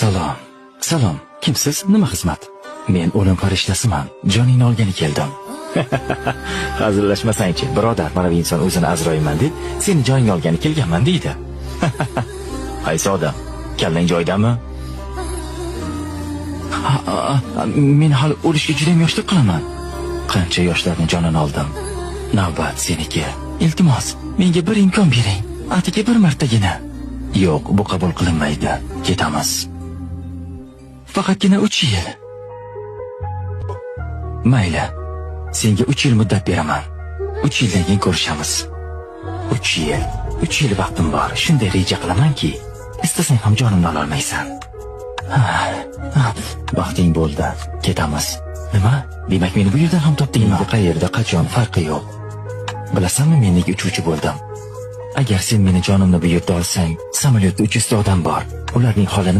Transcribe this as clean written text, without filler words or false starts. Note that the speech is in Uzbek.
Salom. Salom. Kimsiz? Nima xizmat? Men o'lim farishtasiman. Joningni olgani keldim. Hazillashmasang-chi, birodar, mana bu inson o'zini Azroilman deb, seni joningni olgani kelganman deydi. Qaysi odam? Kallang joydami? Men hali o'lishga juda ham yoshlik qilaman. Qancha yoshlarning jonini oldim. Navbat seniki. Iltimos, menga bir imkon bering. Atigi bir martagina. Yo'q, bu qabul qilinmaydi. Ketamiz. Faqatgina 3 yil. Mayli. Senga 3 yil muddat beraman. 3 yildan keyin ko'rishamiz. 3 yil. 3 yil vaqtim bor. Shunday reja qilamanki, istasang ham jonimni ola olmaysan. Vaqting bo'ldi. Ketamiz. Nima? Demak meni bu yerdan ham topdingmi? Qayerda, qachon farqi yo'q. Bilasanmi, men nega uchuvchi bo'ldim? Agar sen meni jonimni bu yerda olsang, samolyotda 300 ta odam bor. Ularning holini